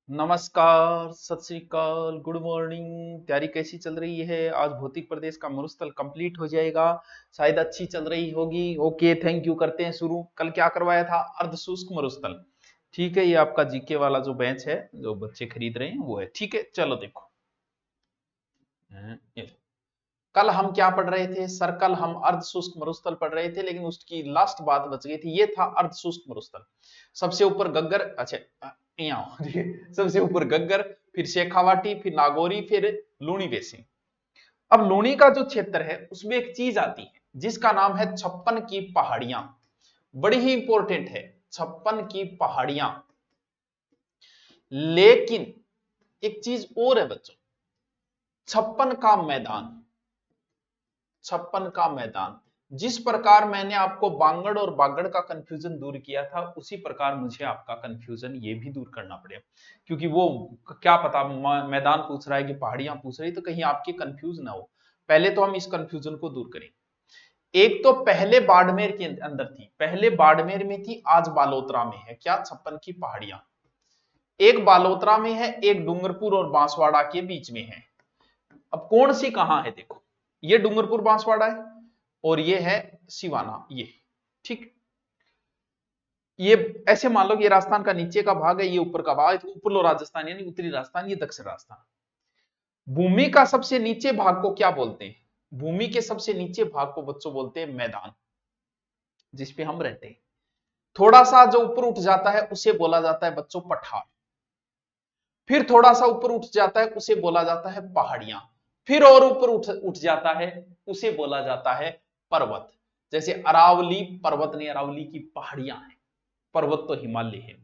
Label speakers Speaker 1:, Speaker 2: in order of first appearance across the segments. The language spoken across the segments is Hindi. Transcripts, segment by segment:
Speaker 1: नमस्कार, सत श्री अकाल, गुड मॉर्निंग। तैयारी कैसी चल रही है? आज भौतिक प्रदेश का मरुस्थल कंप्लीट हो जाएगा। शायद अच्छी चल रही होगी। Okay, thank you. करते हैं शुरू। कल क्या करवाया था? अर्धशुष्क मरुस्थल। ठीक है, ये आपका जीके वाला जो बैच है, जो बच्चे खरीद रहे हैं, वो है। ठीक है, चलो देखो। ये कल हम क्या पढ़ रहे थे सर? कल हम अर्धशुष्क मरुस्थल पढ़ रहे थे, लेकिन उसकी लास्ट बात बच गई थी। ये था अर्धशुष्क मरुस्थल। सबसे ऊपर गग्गर, अच्छा यहाँ ठीक है। सबसे ऊपर गग्गर, फिर शेखावाटी, फिर नागौरी, फिर लूणी बेसिन। अब लूणी का जो क्षेत्र है उसमें एक चीज आती है जिसका नाम है छप्पन की पहाड़ियां। बड़ी ही इंपॉर्टेंट है, छप्पन की पहाड़ियां। लेकिन एक चीज और है बच्चों, छप्पन का मैदान। छप्पन का मैदान। जिस प्रकार मैंने आपको बांगड़ और बागड़ का कंफ्यूजन दूर किया था, उसी प्रकार मुझे आपका कंफ्यूजन ये भी दूर करना पड़ेगा। क्योंकि वो क्या पता मैदान पूछ रहा है कि पहाड़ियां पूछ रही, तो कहीं आपकी कंफ्यूज ना हो। पहले तो हम इस कंफ्यूजन को दूर करें। एक तो पहले बाड़मेर के अंदर थी, पहले बाड़मेर में थी, आज बालोतरा में है। क्या? छप्पन की पहाड़ियां। एक बालोतरा में है, एक डूंगरपुर और बांसवाड़ा के बीच में है। अब कौन सी कहां है? देखो, ये डूंगरपुर बांसवाड़ा है और ये है सिवाना। ये ठीक, ये ऐसे मान लो कि ये राजस्थान का नीचे का भाग है, ये ऊपर का भाग है। तो ऊपर लो राजस्थान यानी उत्तरी राजस्थान, ये दक्षिण राजस्थान। भूमि का सबसे नीचे भाग को क्या बोलते हैं? भूमि के सबसे नीचे भाग को बच्चों बोलते हैं मैदान, जिसपे हम रहते हैं। थोड़ा सा जो ऊपर उठ जाता है उसे बोला जाता है बच्चों पठार। फिर थोड़ा सा ऊपर उठ जाता है उसे बोला जाता है पहाड़ियां। फिर और ऊपर उठ जाता है उसे बोला जाता है पर्वत। जैसे अरावली पर्वत नहीं, अरावली की पहाड़ियां हैं। पर्वत तो हिमालय है।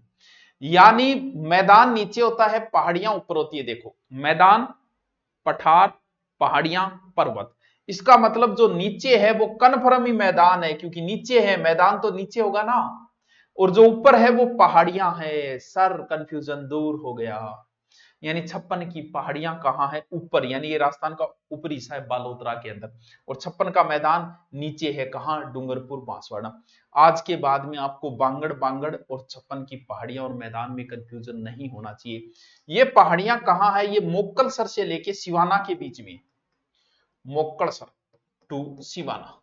Speaker 1: यानी मैदान नीचे होता है, पहाड़ियां ऊपर होती है। देखो, मैदान, पठार, पहाड़ियां, पर्वत। इसका मतलब जो नीचे है वो कन्फर्म ही मैदान है, क्योंकि नीचे है, मैदान तो नीचे होगा ना। और जो ऊपर है वो पहाड़ियां है। सर, कंफ्यूजन दूर हो गया। यानी छप्पन की पहाड़ियां कहां है? ऊपर, यानी ये राजस्थान का ऊपरी हिस्सा है, बालोतरा के अंदर। और छप्पन का मैदान नीचे है, कहां? डूंगरपुर बांसवाड़ा। आज के बाद में आपको बांगड़ बांगड़ और छप्पन की पहाड़ियां और मैदान में कंफ्यूजन नहीं होना चाहिए। ये पहाड़ियां कहां है? ये मोक्कलसर से लेके सिवाना के बीच में। मोक्कलसर टू सिवाना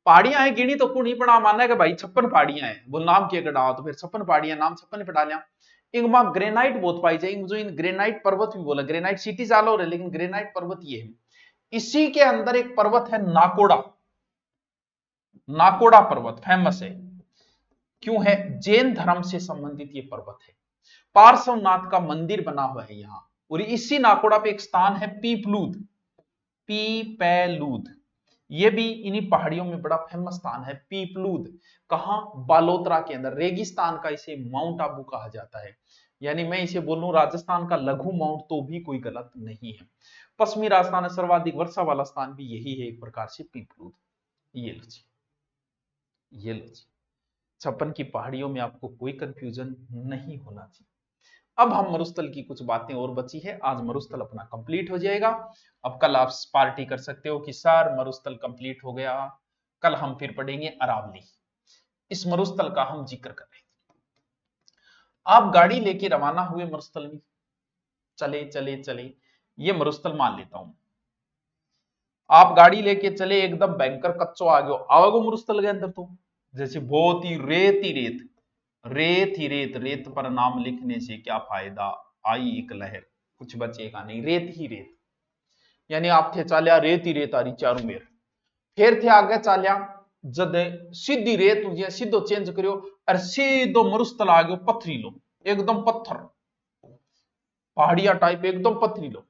Speaker 1: पहाड़ियां हैं, गिनी तो कुछ नहीं पड़ा। मानना है कि भाई 56 पहाड़ियां हैं, वो नाम के डाला तो फिर 56 पहाड़ियां, नाम 56 पे डालिया। इनमें ग्रेनाइट बहुत पाई जाएगी, जो इन ग्रेनाइट पर्वत भी बोला। ग्रेनाइट सिटी चालो हो रहे, लेकिन ग्रेनाइट पर्वत ये है। इसी के अंदर एक पर्वत है नाकोड़ा। नाकोड़ा पर्वत फेमस है। क्यों है? जैन धर्म से संबंधित ये पर्वत है। पार्श्वनाथ का मंदिर बना हुआ है यहां। और इसी नाकोड़ा पे एक स्थान है पीपलूद। पीपैलूद, ये भी इन्हीं पहाड़ियों में बड़ा फेमस स्थान है। पीपलूद कहां? बालोतरा के अंदर। रेगिस्तान का इसे माउंट आबू कहा जाता है। यानी मैं इसे बोलूं राजस्थान का लघु माउंट तो भी कोई गलत नहीं है। पश्चिमी राजस्थान में सर्वाधिक वर्षा वाला स्थान भी यही है एक प्रकार से, पीपलूद। ये लो जी, ये लो जी। छप्पन की पहाड़ियों में आपको कोई कंफ्यूजन नहीं होना चाहिए। अब हम मरुस्थल की कुछ बातें और बची है, आज मरुस्थल अपना कंप्लीट हो जाएगा। अब कल आप पार्टी कर सकते हो कि सर मरुस्थल कंप्लीट हो गया। कल हम फिर पढ़ेंगे अरावली। इस मरुस्थल का हम जिक्र कर रहे थे। आप गाड़ी लेके रवाना हुए मरुस्थल में, चले चले चले। ये मरुस्थल मान लेता हूं, आप गाड़ी लेके चले, एकदम बैंकर कच्चो आ गयो, आओगे मरुस्थल के अंदर तो जैसे बहुत ही रेत ही रेत, रेत ही रेत। रेत पर नाम लिखने से क्या फायदा, आई एक लहर, कुछ बचेगा नहीं, रेत ही रेत। यानी आप थे चालिया रेत ही रेत आ रही चारों मेर। फिर थे आगे चालिया, जद सीधी रेत हुई सीधो चेंज करियो, और सीधो मरुस्थल आ गयो पथरीलो, एकदम पत्थर, पहाड़िया टाइप एकदम पथरीलो,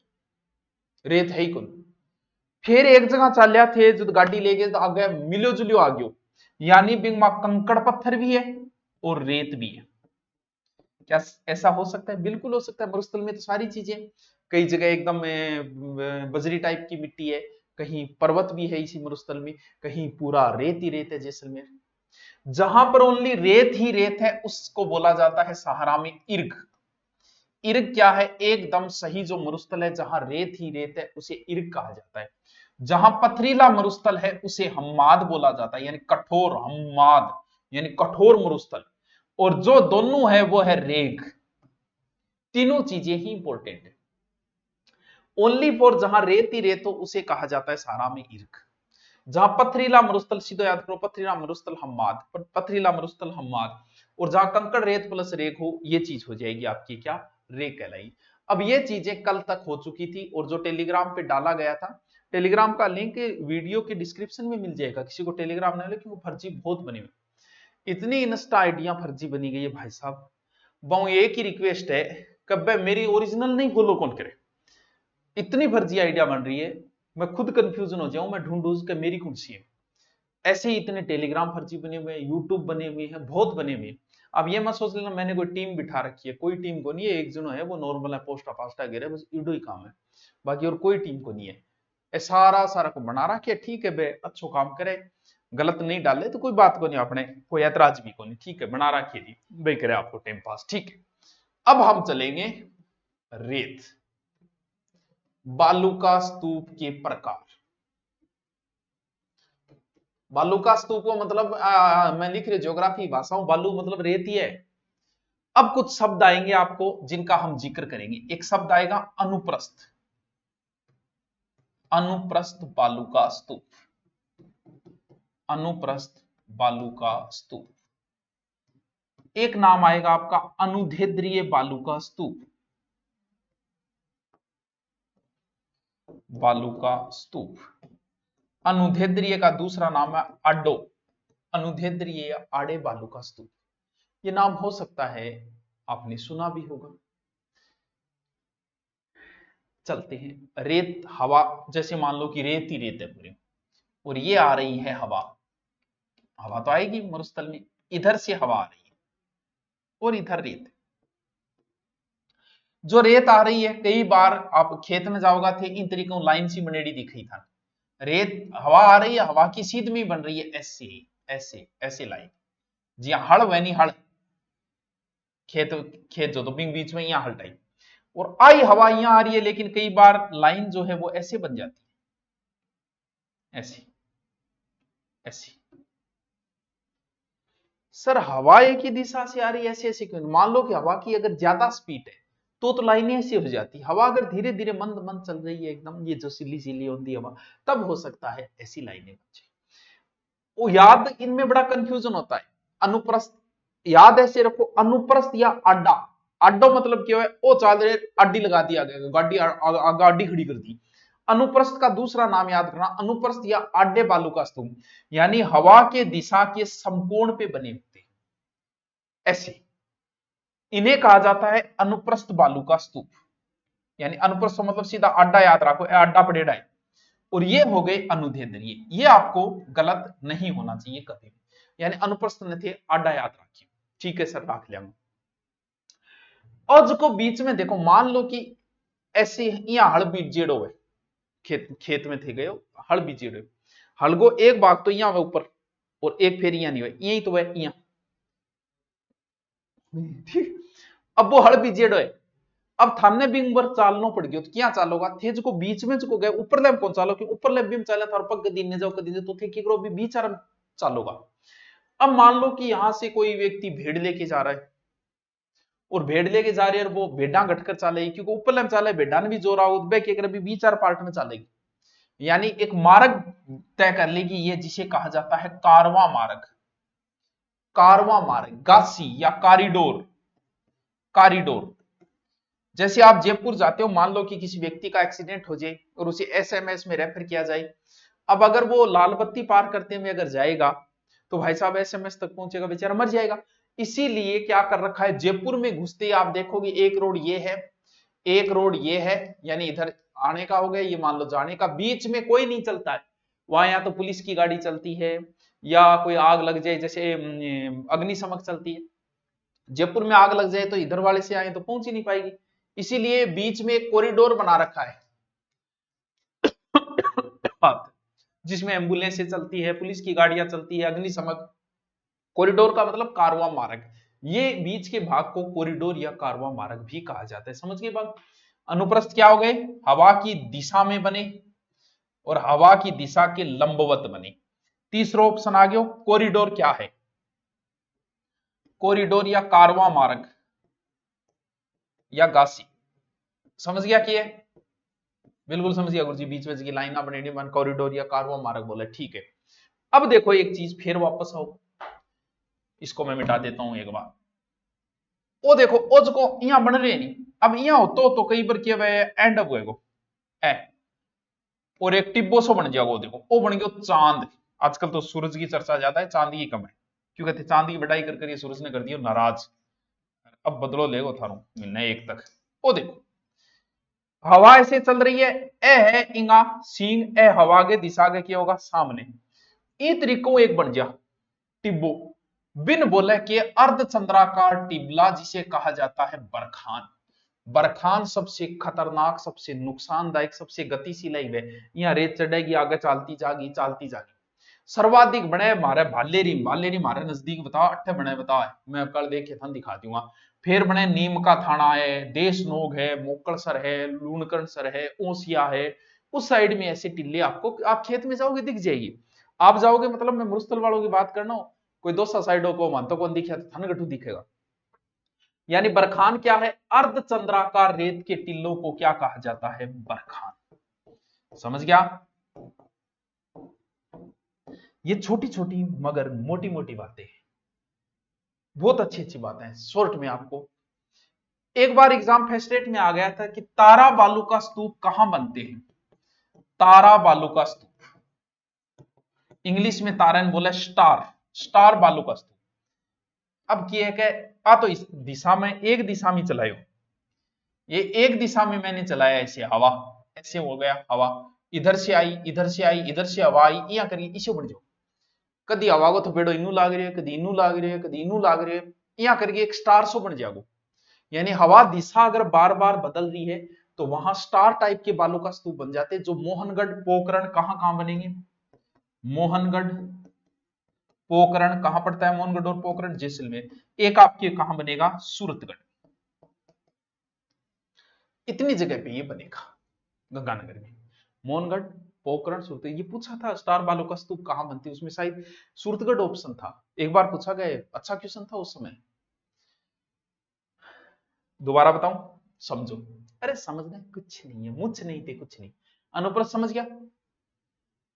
Speaker 1: रेत है ही कौन। फिर एक जगह चालिया थे, जब गाड़ी ले गए तो आगे मिलो जुलियो आ गयो। यानी बिंग मा कंकड़ पत्थर भी है और रेत भी है। क्या ऐसा हो सकता है? बिल्कुल हो सकता है। मरुस्थल में तो सारी चीजें, कई जगह एकदम बजरी टाइप की मिट्टी है, कहीं पर्वत भी है इसी मरुस्थल में, कहीं पूरा रेत ही रेत है। जैसलमेर जहां पर ओनली रेत ही रेत है उसको बोला जाता है सहारा में इर्ग। इर्ग क्या है? एकदम सही जो मरुस्थल है जहां रेत ही रेत है उसे इर्ग कहा जाता है। जहां पथरीला मरुस्थल है उसे हम्माद बोला जाता है, यानी कठोर हम्माद, यानी कठोर मरुस्थल। और जो दोनों है वो है रेग। तीनों चीजें ही इंपॉर्टेंट है। ओनली फॉर जहां रेत ही रेत हो उसे कहा जाता है सारा में इर्क। जहां पथरीला मरुस्थल, सीधो याद करो, पथरीला मरुस्थल हम्माद, पथरीला मरुस्थल हम्माद, और जहां कंकड़ रेत प्लस रेत हो, ये चीज हो जाएगी आपकी क्या, रेत कहलाई। अब ये चीजें कल तक हो चुकी थी, और जो टेलीग्राम पे डाला गया था, टेलीग्राम का लिंक वीडियो के डिस्क्रिप्शन में मिल जाएगा, किसी को टेलीग्राम नहीं, लेकिन वो फर्जी बहुत बने हुए, इतनी इंस्टा आइडिया फर्जी बनी गई है भाई साहब। बहु एक ही रिक्वेस्ट है, कब मेरी ओरिजिनल नहीं फॉलो कौन करे, इतनी फर्जी आइडिया बन रही है, मैं खुद कंफ्यूजन हो जाऊं, मैं ढूंढ के मेरी कौन सी है। ऐसे ही इतने टेलीग्राम फर्जी बने हुए हैं, यूट्यूब बने हुए हैं, बहुत बने हुए हैं। अब ये मत सोच लेना मैंने कोई टीम बिठा रखी है, कोई टीम को नहीं है, एक जनो है वो नॉर्मल है, पोस्टा पास्टा गिरे, बस इडो ही काम है, बाकी और कोई टीम को नहीं है। ये सारा सारा को बना रखे, ठीक है बे, अच्छो काम करे, गलत नहीं डाले तो कोई बात को नहीं, अपने कोई ऐतराज भी को नहीं, ठीक है, बना रखिए जी भाई, करे आपको टाइम पास, ठीक है। अब हम चलेंगे रेत, बालू का स्तूप के प्रकार। बालू का स्तूप को मतलब मैं लिख रही ज्योग्राफी भाषाओं, बालू मतलब रेत ही है। अब कुछ शब्द आएंगे आपको जिनका हम जिक्र करेंगे। एक शब्द आएगा अनुप्रस्थ, अनुप्रस्थ बालू का स्तूप, अनुप्रस्थ बालू का स्तूप। एक नाम आएगा आपका अनुदैर्ध्य बालू का स्तूप, बालू का स्तूप। अनुदैर्ध्य का दूसरा नाम है आडो, अनुदैर्ध्य या आड़े बालू का स्तूप। ये नाम हो सकता है आपने सुना भी होगा। चलते हैं, रेत हवा, जैसे मान लो कि रेत ही रेत है पूरी, और ये आ रही है हवा, हवा तो आएगी मरुस्थल में, इधर से हवा आ रही है और इधर रेत। जो रेत आ रही है, कई बार आप खेत में जाओगा थे, इन तरीकों लाइन सी बनेड़ी दिख रही था, रेत हवा आ रही है, हवा की सीध में बन रही है ऐसे ऐसे ऐसे लाइन, जी हड़ वैनी हड़, खेत खेत जो तो बीच में यहां हल टाइप, और आई हवा यहां आ रही है, लेकिन कई बार लाइन जो है वो ऐसे बन जाती है, ऐसी ऐसी। सर हवा एक ही दिशा से आ रही है, ऐसे ऐसे क्यों? मान लो कि हवा की अगर ज्यादा स्पीड है तो लाइनें ऐसी हो जाती, हवा अगर धीरे धीरे मंद मंद चल रही है एकदम, ये जो सिली सिली होती है हवा, तब हो सकता है ऐसी लाइनें बन जाए। वो याद इनमें बड़ा कंफ्यूजन होता है। अनुप्रस्थ याद ऐसे रखो, अनुप्रस्थ या अड्डा, अड्डो मतलब क्या है, वो चाल रहे अड्डी लगा दी आगे, गाड़ी गाड़ी खड़ी कर दी। अनुप्रस्थ का दूसरा नाम याद रखना, अनुप्रस्थ या आड्डे बालू का स्तूप, यानी हवा के दिशा के समकोण पे बने होते हैं ऐसे, इन्हें कहा जाता है अनुप्रस्थ बालू का स्तूप। यानी अनुप्रस्थ मतलब सीधा अड्डा, याद रखो अड्डा पड़ेड़ा है, और ये हो गए अनुदैर्ध्य, ये आपको गलत नहीं होना चाहिए कभी भी, यानी अनुप्रस्थ न थे, अड्डा याद रखिए, ठीक है सर रख लिया। और जो बीच में देखो, मान लो कि ऐसे यहाँ हड़ बीज जेड़ो है, खेत में थे गए हड़ बीज जेड़ो, हड़गो एक भाग तो यहाँ ऊपर, और एक फिर यहाँ नहीं हुआ, यही तो है यहाँ, ठीक। अब वो हड़ बीज जेड़ो है, अब थाने भी ऊपर चालनो पड़ गयो, तो क्या चालोगा थे जो बीच में जो गए ऊपर लेब कौन चालो, कि ऊपर लेब भी चले थार पग दिन जाओ कदी तो थे कि भी बीच आराम चालोगा। अब मान लो कि यहां से कोई व्यक्ति भेड़ लेके जा रहा है, और भेड़ लेके जा रही है, और वो भेड़ा घटकर चलेगी, क्योंकि ऊपर लेब चले भेड़ा ने भी जोर आओ भी बीच आर पार्ट में चलेगी, यानी एक मार्ग तय कर लेगी, ये जिसे कहा जाता है कारवां मार्ग, कारवां मार्ग, गासी या कॉरिडोर, कॉरिडोर। जैसे आप जयपुर जाते हो, मान लो कि किसी व्यक्ति का एक्सीडेंट हो जाए और उसे एसएमएस में रेफर किया जाए, अब अगर वो लाल बत्ती पार करते हुए अगर जाएगा तो भाई साहब एसएमएस तक पहुंचेगा, बेचारा मर जाएगा। इसीलिए क्या कर रखा है, जयपुर में घुसते ही आप देखोगे एक रोड ये है, एक रोड ये है, यानी इधर आने का हो गया, ये मान लो जाने का, बीच में कोई नहीं चलता है, वहां या तो पुलिस की गाड़ी चलती है, या कोई आग लग जाए जैसे अग्निशमक चलती है। जयपुर में आग लग जाए तो इधर वाले से आए तो पहुंच ही नहीं पाएगी, इसीलिए बीच में एक कॉरिडोर बना रखा है जिसमें एम्बुलेंसें चलती है, पुलिस की गाड़ियां चलती है, अग्निशमक। कॉरिडोर का मतलब कारवां मार्ग, ये बीच के भाग को कॉरिडोर या कारवां मार्ग भी कहा जाता है, समझ गए बात। अनुप्रस्थ क्या हो गए, हवा की दिशा में बने, और हवा की दिशा के लंबवत बने। तीसरा ऑप्शन आ गया, कॉरिडोर क्या है, कॉरिडोर या कारवां मार्ग, या गासी। समझ गया कि है? बिल्कुल समझ गया गुरुजी। बीच बीच की लाइन ना बनेगी, मन कॉरिडोर या कारवा मार्ग बोले, ठीक है। अब देखो एक चीज फिर वापस आओ, इसको मैं मिटा देता हूं एक बार। वो देखो ओज को यहां बन रहे नहीं, अब यहां हो तो कई बार किया हुआ एंड अप होएगो ए, और एक टिब्बो सो बन जाएगा। वो देखो वो बन गया चांद। आजकल तो सूरज की चर्चा ज्यादा है, चांद की कम है। क्यों कहते चांद की बढ़ाई कर ये सूरज ने कर दिया नाराज। अब बदलो लेगो थारो मिलना एक तक। वो देखो हवा ऐसे चल रही है, ए है इंगा सींग, ए हवा के दिशा के क्या होगा सामने। ई तरीकों एक बन जा टिब्बो, बिन बोले कि अर्धचंद्राकार टिबला जिसे कहा जाता है बरखान। बरखान सबसे खतरनाक, सबसे नुकसानदायक, सबसे गतिशील है। यहाँ रेत चढ़ेगी आगे चलती जागी चलती जागी। सर्वाधिक बने मारे भालेरी, भालेरी मारे नजदीक बताओ अट्ठे बने बताओ, मैं कल देखे था दिखा दूंगा। फिर बने नीम का थाना है, देशनोग है, मोकलसर है, लूणकरणसर है, ओसिया है। उस साइड में ऐसे टिल्ले आपको, आप खेत में जाओगे दिख जाएगी। आप जाओगे मतलब मैं मुरुस्थल वालों की बात करना हूं, कोई दोसा साइडों को मानतो कौन दिखे तो थनगठू दिखेगा। यानी बरखान क्या है? अर्धचंद्राकार रेत के टिल्लों को क्या कहा जाता है? बरखान। समझ गया? ये छोटी छोटी मगर मोटी मोटी बातें हैं, बहुत अच्छी अच्छी बातें हैं। शॉर्ट में आपको एक बार एग्जाम फेस्टेट में आ गया था कि तारा बालू का स्तूप कहां बनते हैं? तारा बालू का स्तूप, इंग्लिश में तारा ने बोला स्टार, स्टार बालू का स्तूप। अब क्या है आ तो इस दिशा में, एक दिशा में चलायो, ये एक दिशा में मैंने चलाया ऐसे हवा, ऐसे हो गया हवा, इधर से आई इधर से आई इधर से हवा आई, या करिए इसे बढ़ जाओ। कदी हवा को थपेड़ो इनू लाग रही है, कदी इनू लाग रही है, कदी इनू लाग रही है, या करके एक स्टार सो बन जाओ। यानी हवा दिशा अगर बार बार बदल रही है तो वहां स्टार टाइप के बालू का स्तूप बन जाते हैं। जो मोहनगढ़ पोखरण कहां कहां बनेंगे? मोहनगढ़ पोखरण कहां पड़ता है? मोहनगढ़ और पोखरण जैसलमेर। एक आपके कहां बनेगा? सूरतगढ़। इतनी जगह पे ये बनेगा गंगानगर में। मोहनगढ़, पोखरण, सूरतगढ़। ये पूछा था स्टार बालू का स्तूप कहां बनती है, उसमें शायद सूरतगढ़ ऑप्शन था, एक बार पूछा गया। अच्छा क्वेश्चन था उस समय। दोबारा बताऊं? समझो। अरे समझना कुछ नहीं है, मुझ नहीं थे कुछ नहीं। अनुप्रस्थ समझ गया,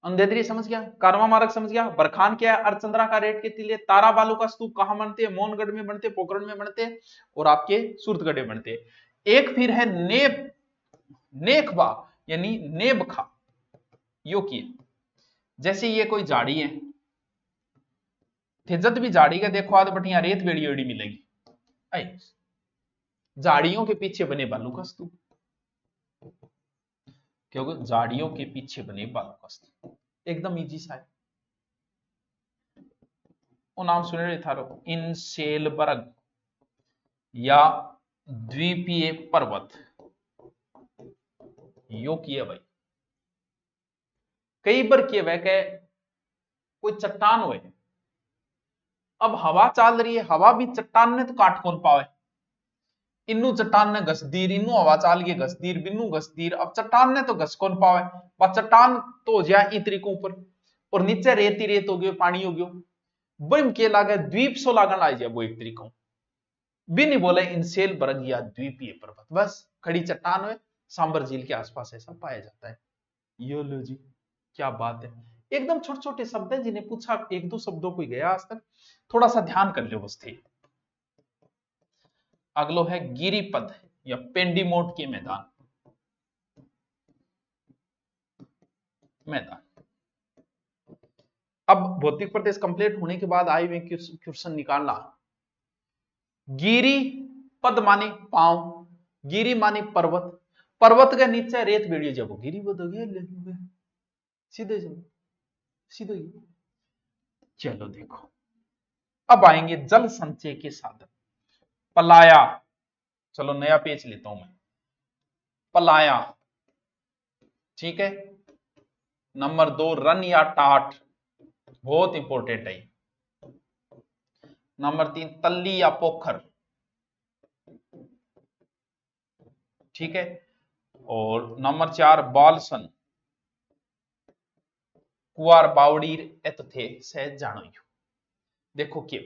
Speaker 1: अंधेरी समझ गया, कारवा मार्ग समझ गया, बरखान क्या है? अर्धचंद्रा का रेट के लिए। तारा बालू का स्तूप कहां बनते हैं? मोहनगढ़ में बनते, पोखरण में बनते, और आपके सूरतगढ़ में बनते। एक फिर है नेब, नेखबा यानी नेबखा। यो की जैसे ये कोई झाड़ी है, जब भी झाड़ी का देखो आध बटिया रेत बेड़ी वेड़ी मिलेगी, झाड़ियों के पीछे बने बालू का स्तूप, क्योंकि झाड़ियों के पीछे बने बालू का स्तूप एकदम इजी सा है। वो नाम सुने रहे थारो, इनसेलबर्ग या द्वीपीय पर्वत, यो किया भाई। कई बार किया वह कोई चट्टान हुए, अब हवा चल रही है, हवा भी चट्टान ने तो काट कौन पावे। इन्नू चट्टान ने घस दीर, इन्नू हवा चाल के घस दीर, बिन्नू घस दीर, अब चट्टान ने तो घस कौन पावे। पर चट्टान तो हो जाए ई तरीकों ऊपर, और नीचे रेत ही रेत हो गयो, पानी हो गयो। बिम के लागे द्वीप सो लागन आ जाए वो एक तरीकों। बिन ही बोले इनसेल बर्ग या द्वीपीय पर्वत, बस खड़ी चट्टान हुए, सांबर झील के आसपास ऐसा पाया जाता है। यो लो जी, क्या बात है। एकदम छोटे छोटे शब्द हैं जिन्हें पूछा एक दो शब्दों को ही गया आज तक, थोड़ा सा ध्यान कर लो बस थे। अगलो है गिरिपथ या पेंडीमोट के मैदान, मैदान। अब भौतिक प्रदेश कंप्लीट होने के बाद आए हुए क्वेश्चन निकालना। गिरी पद माने पांव, गिरी माने पर्वत, पर्वत के नीचे रेत बेड़ी जब गिरी पद हो गया, सीधे चलो सीधे। चलो देखो अब आएंगे जल संचय के साधन। पलाया, चलो नया पेज लेता हूं मैं। पलाया, ठीक है। नंबर 2 रन या टाट, बहुत इंपॉर्टेंट है। नंबर 3 तल्ली या पोखर, ठीक है। और नंबर 4 बालसन, कुआर बावड़ी एत थे सहज जानो। देखो के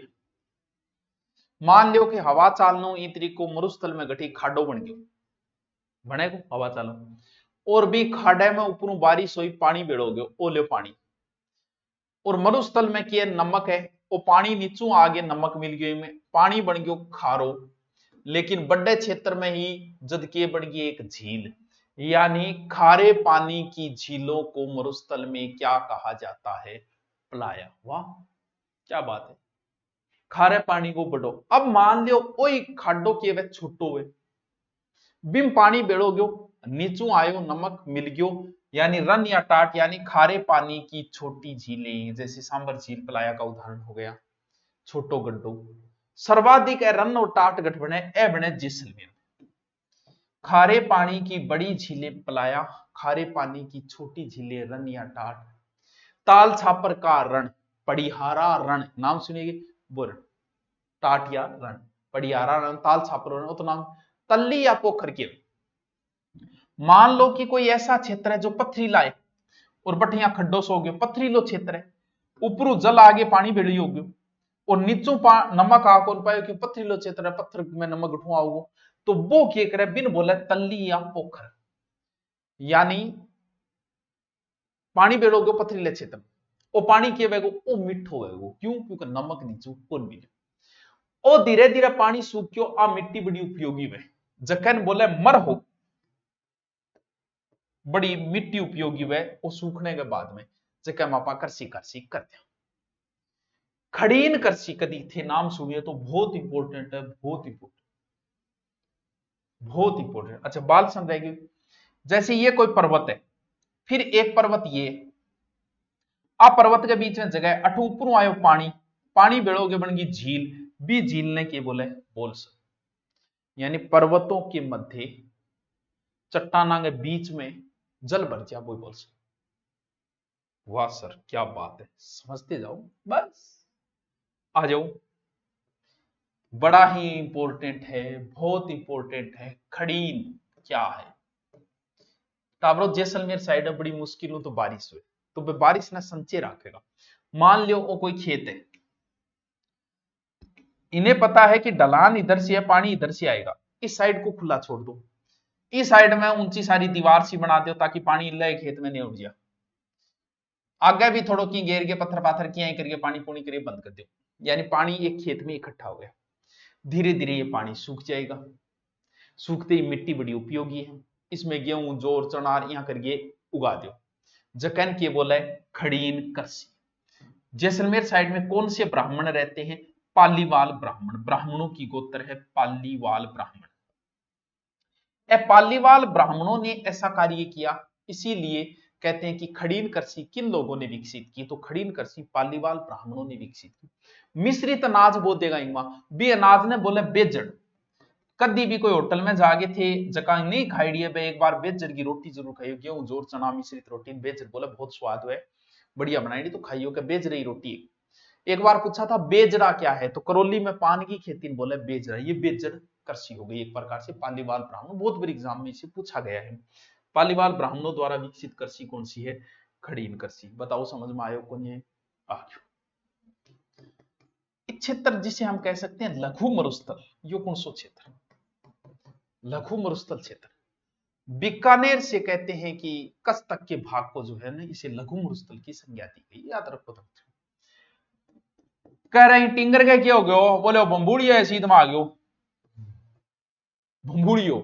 Speaker 1: मान लियो कि हवा चालनो ई तरीको मरुस्थल में घटी खाडो बन गयो, बने को हवा चालो और भी खाडे में ऊपरों बारिश हुई पानी बेड़ो गयो, ओ लो पानी। और मरुस्थल में किए नमक है, वो पानी नीचू आगे नमक मिल गयो, में पानी बन गयो खारो। लेकिन बड़े क्षेत्र में ही जद के बन गई एक झील, यानी खारे पानी की झीलों को मरुस्थल में क्या कहा जाता है? प्लाया। वाह क्या बात है, खारे पानी को बड़ो। अब मान लियो ओई खाडो के वे छुट्टो हुए, बिम पानी बेड़ो गयो, नीचू आयो नमक मिल गयो, यानी रन या टाट यानी खारे पानी की छोटी झीलें, जैसे सांबर झील प्लाया का उदाहरण हो गया, छोटो गड्ढो। सर्वाधिक रन और टाट गठ बने ए बने जैसलमेर। खारे पानी की बड़ी झीलें प्लाया, खारे पानी की छोटी झीलें रन या टाट। ताल छापर का रण, पड़िहारा रण, नाम सुनिएगा वो रण, टाट या रण, पड़िहारा रण, ताल छापर रण, तो नाम तल्ली या पोखर के। मान लो कि कोई ऐसा क्षेत्र है जो पथरीला है और बटिया खड्डो सो गयो, पथरीलो क्षेत्र है, ऊपरू जल आगे पानी भेड़ी हो गयो और नीचू नमक आ कौन पायो कि पथरीलो क्षेत्र है, पत्थर में नमक उठवा होगो, तो वो क्या करे बिन बोले तल्ली या पोखर, यानी पानी बेड़ो गयो पथरीले क्षेत्र में, वो पानी के वेगो ओ मिठो वेगो, क्यों? क्योंकि नमक नीचू कौन मिले। ओ धीरे धीरे पानी सूख्यो, आ मिट्टी बड़ी उपयोगी वे, जखन बोले मर हो बड़ी मिट्टी उपयोगी वे, वो सूखने के बाद में जखन मापा करसी करते हैं। खड़ीन करसी कदी थे नाम सुनिए तो बहुत इंपॉर्टेंट है, बहुत इंपॉर्टेंट, बहुत इंपॉर्टेंट। अच्छा बाल सन रहेगी, जैसे ये कोई पर्वत है, फिर एक पर्वत ये, आ पर्वत के बीच में जगह अठू ऊपरों आयो पानी, पानी बेड़ोगे बन गई झील, भी झील ने के बोले बोल सक, यानी पर्वतों के मध्य चट्टाना के बीच में जल भर जा वो बोल सक। वाह सर क्या बात है, समझते जाओ बस, आ जाओ। बड़ा ही इंपॉर्टेंट है, बहुत इंपॉर्टेंट है, खड़ीन क्या है? टावरो जैसलमेर साइड है, बड़ी मुश्किल हो तो बारिश हुए तो बारिश ना संचय रखेगा। मान लियो वो कोई खेत है, इन्हें पता है कि ढलान इधर से है, पानी इधर से आएगा, इस साइड को खुला छोड़ दो, इस साइड में ऊंची सारी दीवार सी बना दो ताकि पानी ले खेत में नहीं उड़ जाए, आगे भी थोड़ो की घेर के पत्थर पाथर किया करके पानी पूनी करके बंद कर दो, यानी पानी एक खेत में इकट्ठा हो गया। धीरे धीरे ये पानी सूख जाएगा, सूखते ही मिट्टी बड़ी उपयोगी है, इसमें गेहूं जोर चनार यहाँ करके उगा दो, जकन के बोले खड़ीन करसी। जैसलमेर साइड में कौन से ब्राह्मण रहते हैं? पालीवाल ब्राह्मण, ब्राह्मणों की गोत्र है पालीवाल ब्राह्मण। पालीवाल ब्राह्मणों ने ऐसा कार्य किया, इसीलिए कहते हैं कि खड़ीन करसी किन लोगों ने विकसित की? तो खड़ीन करसी पालीवाल ब्राह्मणों ने विकसित की। मिश्रित अनाज बो देगा इमा भी, अनाज ने बोले बेजड़, कभी भी कोई होटल में जागे थे जका नहीं खाई है, एक बार बेजड़ की रोटी जरूर खाइयो, गेहूं जोर चना मिश्रित रोटी, बेजड़ बोले बहुत स्वाद है, बढ़िया बनाई तो खाइयो के बेजड़ की रोटी। एक बार पूछा था बेजड़ा क्या है, तो करौली में पान की खेती बोले बेजड़ा, ये बेजड़ कृषि हो गई एक प्रकार से। पालीवाल ब्राह्मण बहुत बड़ी एग्जाम में इसे पूछा गया है, पालीवाल ब्राह्मणों द्वारा विकसित कृषि कौन सी है? खड़ीन कृषि। बताओ समझ में आयो कौन ये? क्षेत्र जिसे हम कह सकते हैं लघु मरुस्थल, यो कौन सो क्षेत्र? लघु मरुस्थल क्षेत्र। बीकानेर से कहते हैं कि कच्छ तक के भाग को जो है ना, इसे लघु मरुस्थल की संज्ञा दी गई, याद रखो। कह रहे हैं टिंगर के क्या हो गयो? बोले बम्बूड़ियो है सीध में आ गयो, बम्बूड़ियो,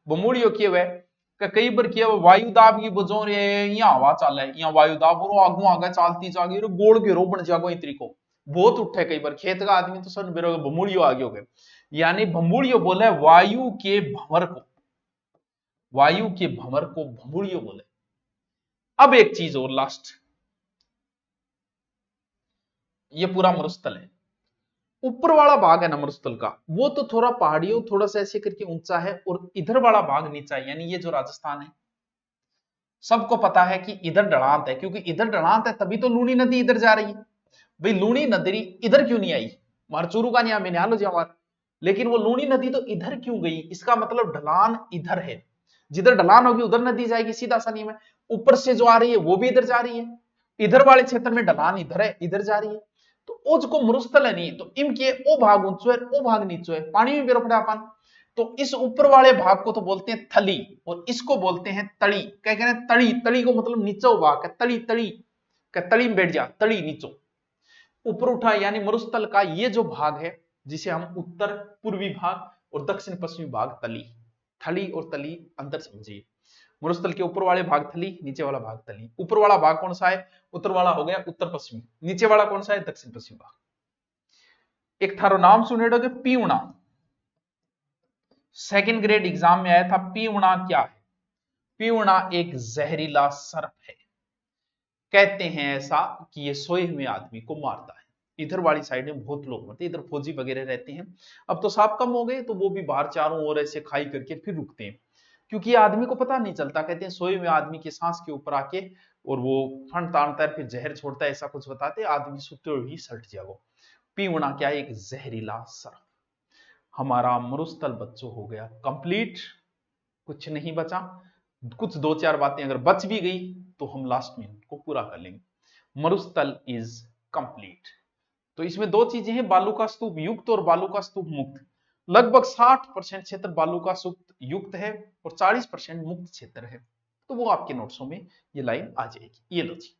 Speaker 1: बम्बूड़ियो किए हुए कई बार किया वायु दाब की बजो रे, यहाँ हवा चल है, यहाँ वायु दाब और आगू आगे चलती जागी गोल घेरो बन जागो तरीको बहुत उठे। कई बार खेत का आदमी तो सन बेरो बम्बूड़ियो आगे हो गए, यानी बम्बूड़ियो बोले वायु के भंवर को, वायु के भंवर को बम्बूड़ियो बोले। अब एक चीज और लास्ट, ये पूरा मरुस्थल है, ऊपर वाला भाग है ना मरुस्थल का, वो तो थोड़ा पहाड़ियों थोड़ा सा ऐसे करके ऊंचा है, और इधर वाला भाग नीचा है, यानी ये जो राजस्थान है, सबको पता है कि इधर ढलांत है, क्योंकि इधर ढलांत है तभी तो लूनी नदी इधर जा रही है। भाई लूनी नदी इधर क्यों नहीं आई? मारचूरू का नहीं मैंने हालो जवार, लेकिन वो लूनी नदी तो इधर क्यों गई? इसका मतलब ढलान इधर है, जिधर ढलान होगी उधर नदी जाएगी, सीधा सा नियम है। ऊपर से जो आ रही है वो भी इधर जा रही है, इधर वाले क्षेत्र में ढलान इधर है, इधर जा रही है, तो ओज को मरुस्थल है नहीं, तो इम के ओ भाग ऊंचो है, ओ भाग नीचो है, पानी में बेरो पड़ा अपन। तो इस ऊपर वाले भाग को तो बोलते हैं थली, और इसको बोलते हैं तली। क्या कहते हैं? तली। तली को मतलब नीचो भाग है, तली तली, क्या तली में बैठ जा, तली नीचो, ऊपर उठा, यानी मरुस्थल का ये जो भाग है, जिसे हम उत्तर पूर्वी भाग और दक्षिण पश्चिमी भाग तली, थली और तली अंतर समझिए। मरुस्थल के ऊपर वाले भाग थली, नीचे वाला भाग तली। ऊपर वाला भाग कौन सा है? उत्तर वाला हो गया उत्तर पश्चिमी, नीचे वाला कौन सा है? दक्षिण पश्चिमी भाग। एक थारो नाम सुनेड़ो के पीवना, सेकंड ग्रेड एग्जाम में आया था। पीवना क्या है? पीवना एक जहरीला सर्प है। कहते हैं ऐसा कि ये सोए हुए आदमी को मारता है। इधर वाली साइड में बहुत लोग मरते हैं, इधर फौजी वगैरह रहते हैं। अब तो सांप कम हो गए, तो वो भी बाहर चारों ओर ऐसे खाई करके फिर रुकते हैं, क्योंकि आदमी को पता नहीं चलता। कहते हैं सोए हुए आदमी के सांस के ऊपर आके और वो फंड तानता है, फिर जहर छोड़ता है, ऐसा कुछ बताते। आदमी सुते हुए ही सट जाओ। पीवना क्या है? एक जहरीला सर्प। हमारा मरुस्थल बच्चों हो गया कंप्लीट, कुछ नहीं बचा। कुछ दो चार बातें अगर बच भी गई तो हम लास्ट में उनको पूरा कर लेंगे। मरुस्थल इज कंप्लीट। तो इसमें दो चीजें हैं, बालू का स्तूप युक्त और बालू का स्तूप मुक्त। लगभग 60% क्षेत्र बालू का स्तूप युक्त है और 40% मुक्त क्षेत्र है। तो वो आपके नोट्सों में ये लाइन आ जाएगी। ये लो जी।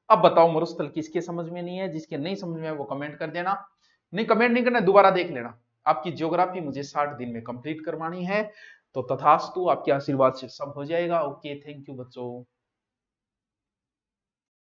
Speaker 1: अब बताओ मरुस्थल किसके समझ में नहीं है? जिसके नहीं समझ में है वो कमेंट कर देना। नहीं, कमेंट नहीं करना, दोबारा देख लेना। आपकी ज्योग्राफी मुझे 60 दिन में कंप्लीट करवानी है। तो तथास्तु, आपके आशीर्वाद से सब हो जाएगा। ओके, थैंक यू बच्चों।